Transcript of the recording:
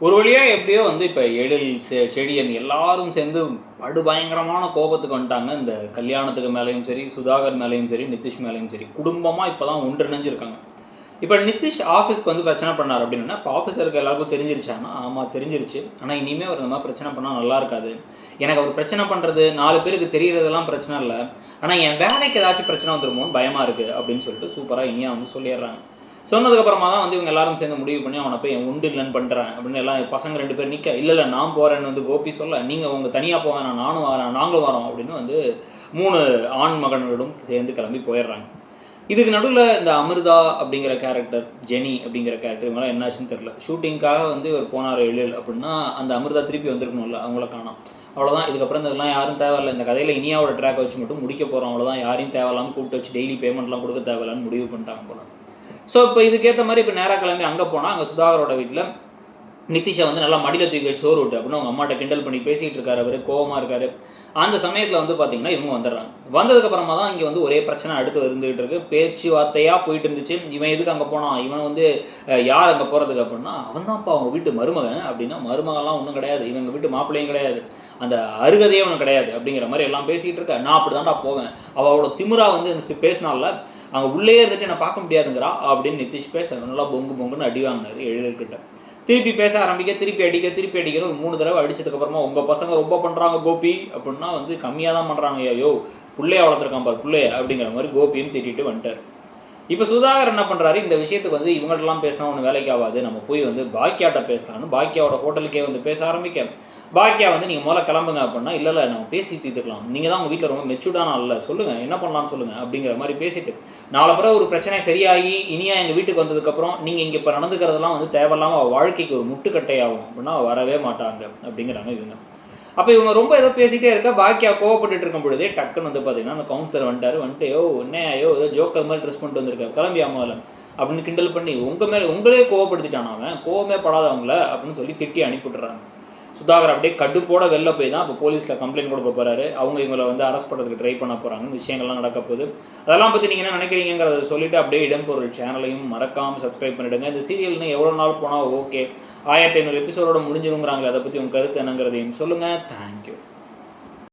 ஒரு வழியாக எப்படியோ வந்து இப்போ எழில் செடியன் எல்லாரும் சேர்ந்து படுபயங்கரமான கோபத்துக்கு வந்துட்டாங்க. இந்த கல்யாணத்துக்கு மேலேயும் சரி, சுதாகர் மேலேயும் சரி, நிதிஷ் மேலேயும் சரி, குடும்பமாக இப்போ தான் ஒன்றிணைஞ்சிருக்காங்க. இப்போ நிதிஷ் ஆஃபீஸ்க்கு வந்து பிரச்சனை பண்ணார் அப்படின்னா, இப்போ ஆஃபீஸருக்கு எல்லாருக்கும் தெரிஞ்சிருச்சான்னா, ஆமாம் தெரிஞ்சிருச்சு. ஆனால் இனிமேல் அவர் இந்த மாதிரி பிரச்சனை பண்ணால் நல்லா இருக்காது. எனக்கு அவர் பிரச்சனை பண்ணுறது 4 பேருக்கு தெரியறதெல்லாம் பிரச்சனை இல்லை. ஆனால் என் வேலைக்கு ஏதாச்சும் பிரச்சனை வந்துருமோன்னு பயமாக இருக்குது அப்படின்னு சொல்லிட்டு சூப்பராக இனியா வந்து சொல்லிடுறாங்க. சொன்னதுக்கப்புறமா தான் வந்து இவங்க எல்லாரும் சேர்ந்து முடிவு பண்ணி அவனை போய் என் உண்டு இல்லைன்னு பண்ணுறேன் அப்படின்னு எல்லாம் பசங்க 2 பேர் நிற்க, இல்லை நான் போகிறேன்னு வந்து கோபி சொல்ல, நீங்கள் உங்கள் தனியாக போங்க, நானும் வரேன், நாங்களும் வரோம் அப்படின்னு வந்து 3 ஆண் மகன்களும் சேர்ந்து கிளம்பி போயிடுறாங்க. இதுக்கு நடுவில் இந்த அமிர்தா அப்படிங்கிற கேரக்டர், ஜெனி அப்படிங்கிற கேரக்டர் இவங்களாம் என்னாச்சுன்னு தெரில. ஷூட்டிங்காக வந்து இவர் போனார் எழில் அப்படின்னா அந்த அமிர்தா திருப்பி வந்திருக்கணும்ல, அவங்கள காணோம். அவ்வளோதான். இதுக்கப்புறம் இதெல்லாம் யாரும் தேவையில்லை. இந்த கதையில் இனியாவோட ட்ராக் வச்சு மட்டும் முடிக்க போகிறோம். அவ்வளோதான். யாரையும் தேவையில்லாமல் கூப்பிட்டு வச்சு டெய்லி பேமெண்ட்லாம் கொடுக்க தேவையில்லான்னு முடிவு பண்ணிட்டாங்க போல. ஸோ இப்போ இதுக்கேற்ற மாதிரி இப்போ நேராக கிளம்பி அங்கே போனால் அங்கே சுதாகரோட வீட்டில் நிதிஷை வந்து நல்லா மடியில் தூக்கி வச்சு சோறு விட்டு அப்படின்னு அவங்க அம்மாட்ட கிண்டல் பண்ணி பேசிகிட்டு இருக்காரு. அவர் கோவமாக இருக்காரு. அந்த சமயத்தில் வந்து பார்த்தீங்கன்னா இவங்க வந்துடுறாங்க. வந்ததுக்கப்புறமா தான் இங்கே வந்து ஒரே பிரச்சனை அடுத்து இருந்துகிட்டு இருக்கு. பேச்சுவார்த்தையாக போயிட்டு இருந்துச்சு. இவன் எதுக்கு அங்கே போனான், இவன் வந்து யார் அங்கே போகிறதுக்கு அப்படின்னா, அவன் தான்ப்பா அவங்க வீட்டு மருமகன் அப்படின்னா, மருமகன்லாம் ஒன்றும் கிடையாது, இவங்க வீட்டு மாப்பிள்ளையும் கிடையாது, அந்த அருகதையே ஒன்றும் கிடையாது அப்படிங்கிற மாதிரி எல்லாம் பேசிகிட்டு இருக்கா. நான் அப்படி தான்டா போவேன், அவளோட திமுறா வந்து பேசினால அங்கே உள்ளே இருந்துட்டு என்னை பார்க்க முடியாதுங்கிறா அப்படின்னு நிதிஷ் பேச நல்லா பொங்கு பொங்குன்னு அடி வாங்கினாரு எழில்கிட்ட. திருப்பி பேச ஆரம்பிக்க, திருப்பி அடிக்கிற ஒரு 3 தடவை அடிச்சதுக்கப்புறமா உங்கள் பசங்க ரொம்ப பண்ணுறாங்க கோபி அப்படின்னா வந்து கம்மியாக தான் பண்ணுறாங்க, ஐயோ பிள்ளைய வளர்த்துருக்கான் பாரு பிள்ளைய அப்படிங்கிற மாதிரி கோபியும் திட்டிட்டு வந்துட்டார். இப்போ சுதாகர் என்ன பண்ணுறாரு, இந்த விஷயத்துக்கு வந்து இவங்கள்ட்டலாம் பேசினா ஒன்று வேலைக்கு ஆகாது, நம்ம போய் வந்து பாக்கியாட்ட பேசலான்னு பாக்கியாவோட ஹோட்டலுக்கே வந்து பேச ஆரம்பிக்க, பாக்கியா வந்து நீங்கள் முதல்ல கிளம்புங்க அப்படின்னா, இல்லை நம்ம பேசி தீர்த்துக்கலாம், நீங்கள் தான் உங்கள் வீட்டில் ரொம்ப மெச்சூர்டான இல்லை, சொல்லுங்கள் என்ன பண்ணலான்னு சொல்லுங்கள் அப்படிங்கிற மாதிரி பேசிட்டு, நாளை பிறகு ஒரு பிரச்சனை சரியாகி இனியா எங்கள் வீட்டுக்கு வந்ததுக்கப்புறம் நீங்கள் இங்கே இப்போ நடந்துக்கிறதெல்லாம் வந்து தேவையில்லாமல் வாழ்க்கைக்கு ஒரு முட்டுக்கட்டையாகும் அப்படின்னா வரவே மாட்டாங்க அப்படிங்கிறாங்க இவங்க. அப்போ இவங்க ரொம்ப ஏதோ பேசிகிட்டே இருக்க, பாக்கியா கோவப்பட்டு இருக்கும் பொழுதே டக்குன்னு வந்து பார்த்தீங்கன்னா அந்த கவுன்சிலர் வந்துட்டு என்ன ஏதோ ஜோக்கர் மாதிரி ட்ரெஸ் பண்ணிட்டு வந்திருக்காரு, கிளம்பி அம்மாவில் அப்படின்னு கிண்டல் பண்ணி உங்களே கோவப்படுத்திட்டான், அவன் கோவமே படாதவங்கள அப்படின்னு சொல்லி திட்டி அனுப்பிவிட்றாங்க. சுதாகர் அப்படியே கடுப்போட வெளில போய் தான் இப்போ போலீஸில் கம்ப்ளைண்ட் கொடுக்க போகிறாரு. அவங்க இவங்களை வந்து அரெஸ்ட் பண்ணுறதுக்கு ட்ரை பண்ண போகிறாங்க. விஷயங்கள்லாம் நடக்க போகுது. அதெல்லாம் பற்றி நீங்கள் என்ன நினைக்கிறீங்கிறத சொல்லிவிட்டு அப்படியே இடம்பொருள் சேனலையும் மறக்காமல் சப்ஸ்கிரைப் பண்ணிவிடுங்க. இந்த சீரியல்னு எவ்வளோ நாள் போனால் ஓகே, 1500 எபிசோடோட முடிஞ்சிருங்கிறாங்களே, அதை பற்றி உங்கள் கருத்து என்னங்கிறதையும் சொல்லுங்கள். தேங்க்யூ.